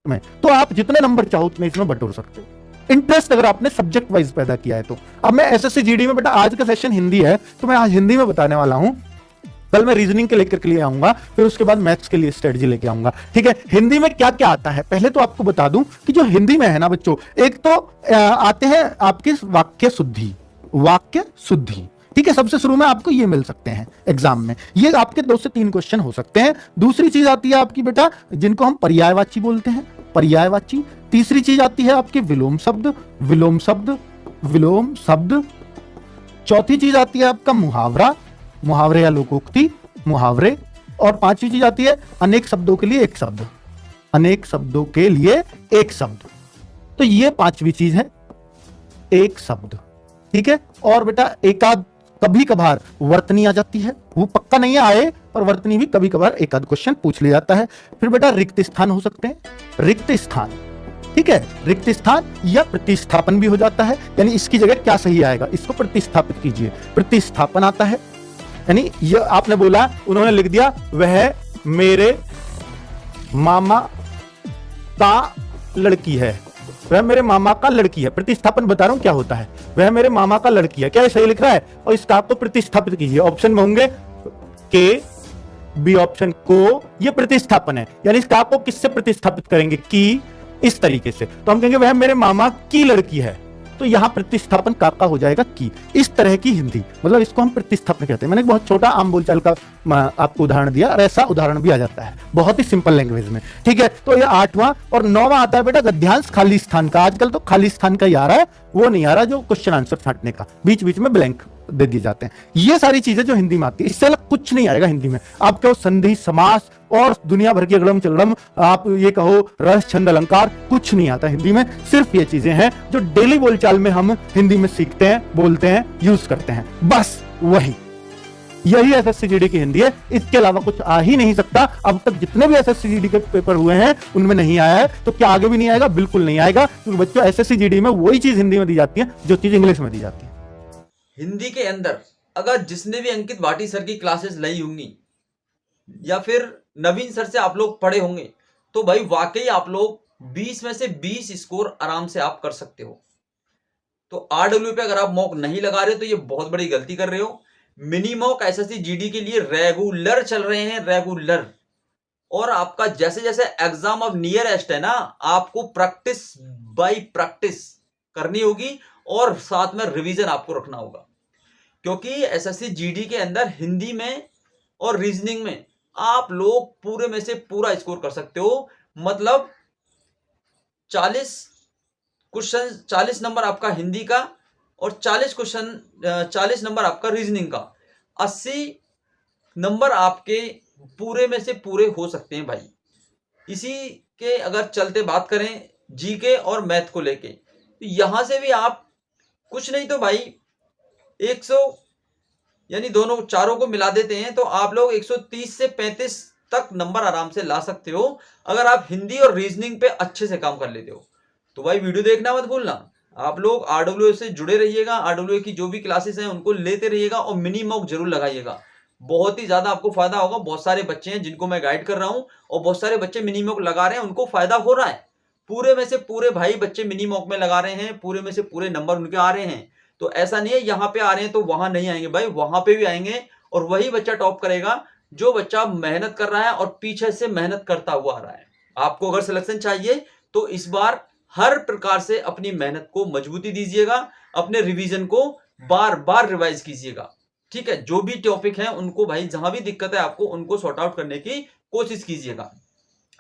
में, तो आप जितने नंबर चाहो उतने इसमें बटोर सकते हो, इंटरेस्ट अगर आपने सब्जेक्ट वाइज पैदा किया है तो। अब मैं एसएससी जीडी में, बेटा आज का सेशन हिंदी है तो मैं आज हिंदी में बताने वाला हूं, कल मैं रीजनिंग के लेकर के लिए आऊंगा, फिर उसके बाद मैथ्स के लिए स्ट्रेटजी लेके आऊंगा। ठीक है, हिंदी में क्या क्या आता है पहले तो आपको बता दूं कि जो हिंदी में है ना बच्चों, एक तो आते हैं आपके वाक्य शुद्धि, वाक्य शुद्धि। ठीक है, सबसे शुरू में आपको ये मिल सकते हैं एग्जाम में, ये आपके 2 से 3 क्वेश्चन हो सकते हैं। दूसरी चीज आती है आपकी बेटा जिनको हम पर्यायवाची बोलते हैं, पर्यायवाची। तीसरी चीज आती है आपके विलोम शब्द, विलोम शब्द, विलोम शब्द। चौथी चीज आती है आपका मुहावरा, मुहावरे या लोकोक्ति, मुहावरे। और पांचवी चीज आती है अनेक शब्दों के लिए एक शब्द, अनेक शब्दों के लिए एक शब्द। तो ये पांचवी चीज है, एक शब्द। ठीक है, और बेटा एकाध कभी कभार वर्तनी आ जाती है, वो पक्का नहीं आए पर वर्तनी भी कभी कभार एकाध क्वेश्चन पूछ लिया जाता है। फिर बेटा रिक्त स्थान हो सकते हैं, रिक्त स्थान। ठीक है, रिक्त स्थान या प्रतिस्थापन भी हो जाता है, यानी इसकी जगह क्या सही आएगा, इसको प्रतिस्थापित कीजिए, प्रतिस्थापन आता है। यानी ये आपने बोला, उन्होंने लिख दिया वह मेरे मामा का लड़की है, वह मेरे मामा का लड़की है। प्रतिस्थापन बता रहा हूं क्या होता है, वह मेरे मामा का लड़की है, क्या ये सही लिख रहा है? और इसका आपको प्रतिस्थापित कीजिए, ऑप्शन में होंगे के, बी ऑप्शन को, ये प्रतिस्थापन है। यानी इसका आपको किससे प्रतिस्थापित करेंगे, की, इस तरीके से। तो हम कहेंगे वह मेरे मामा की लड़की है, तो यहां प्रतिस्थापन का हो जाएगा की। इस तरह की हिंदी, मतलब इसको हम प्रतिस्थापन कहते हैं। मैंने बहुत छोटा आम बोलचाल का आपको उदाहरण दिया, और ऐसा उदाहरण भी आ जाता है बहुत ही सिंपल लैंग्वेज में। ठीक है, तो ये 8वां और 9वां आता है बेटा गद्यांश खाली स्थान का। आजकल तो खाली स्थान का ही आ रहा है, वो नहीं आ रहा जो क्वेश्चन आंसर छांटने का, बीच बीच में ब्लैंक दे दिए जाते हैं। ये सारी चीजें जो हिंदी में आती है, इससे अलग कुछ नहीं आएगा हिंदी में आपको। संधि, समास और दुनिया भर की अगड़म चगड़म, आप ये कहो रस, छंद, अलंकार, कुछ नहीं आता हिंदी में। सिर्फ ये चीजें हैं जो डेली बोलचाल में हम हिंदी में सीखते हैं, बोलते हैं, यूज करते हैं, बस वही। यही एसएससी जीडी की हिंदी है, इसके अलावा कुछ आ ही नहीं सकता। अब तक जितने भी एसएससी जीडी के पेपर हुए हैं उनमें नहीं आया है, तो क्या आगे भी नहीं आएगा? बिल्कुल नहीं आएगा, क्योंकि बच्चों एसएससी जीडी में वही चीज हिंदी में दी जाती है जो चीज इंग्लिश में दी जाती है। हिंदी के अंदर अगर जिसने भी अंकित भाटी सर की क्लासेस ली होंगी या फिर नवीन सर से आप लोग पढ़े होंगे, तो भाई वाकई आप लोग 20 में से 20 स्कोर आराम से आप कर सकते हो। तो आरडब्ल्यू पे अगर आप मॉक नहीं लगा रहे तो ये बहुत बड़ी गलती कर रहे हो। मिनी मॉक एसएससी जीडी के लिए रेगुलर चल रहे हैं, रेगुलर। और आपका जैसे जैसे एग्जाम अब नियरेस्ट है ना, आपको प्रैक्टिस बाय प्रैक्टिस करनी होगी और साथ में रिवीजन आपको रखना होगा, क्योंकि एसएससी जीडी के अंदर हिंदी में और रीजनिंग में आप लोग पूरे में से पूरा स्कोर कर सकते हो। मतलब 40 क्वेश्चन, 40 नंबर आपका हिंदी का और 40 नंबर आपका रीजनिंग का, 80 नंबर आपके पूरे में से पूरे हो सकते हैं भाई। इसी के अगर चलते बात करें जीके और मैथ को लेके, तो यहां से भी आप कुछ नहीं तो भाई 100, यानी दोनों चारों को मिला देते हैं तो आप लोग 130 से 35 तक नंबर आराम से ला सकते हो, अगर आप हिंदी और रीजनिंग पे अच्छे से काम कर लेते हो। तो भाई वीडियो देखना मत भूलना, आप लोग आरडब्ल्यू से जुड़े रहिएगा, आरडब्ल्यू की जो भी क्लासेस हैं उनको लेते रहिएगा और मिनी मॉक जरूर लगाइएगा। बहुत ही ज्यादा आपको फायदा होगा। बहुत सारे बच्चे हैं जिनको मैं गाइड कर रहा हूं और बहुत सारे बच्चे मिनी मॉक लगा रहे हैं, उनको फायदा हो रहा है। पूरे में से पूरे भाई बच्चे मिनी मॉक में लगा रहे हैं, पूरे में से पूरे नंबर उनके आ रहे हैं। तो ऐसा नहीं है यहाँ पे आ रहे हैं तो वहां नहीं आएंगे भाई, वहां पे भी आएंगे। और वही बच्चा टॉप करेगा जो बच्चा मेहनत कर रहा है और पीछे से मेहनत करता हुआ आ रहा है। आपको अगर सिलेक्शन चाहिए तो इस बार हर प्रकार से अपनी मेहनत को मजबूती दीजिएगा, अपने रिवीजन को बार बार रिवाइज कीजिएगा। ठीक है, जो भी टॉपिक है उनको भाई जहां भी दिक्कत है आपको उनको सॉर्ट आउट करने की कोशिश कीजिएगा।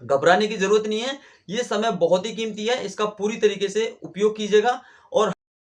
घबराने की जरूरत नहीं है, ये समय बहुत ही कीमती है, इसका पूरी तरीके से उपयोग कीजिएगा। और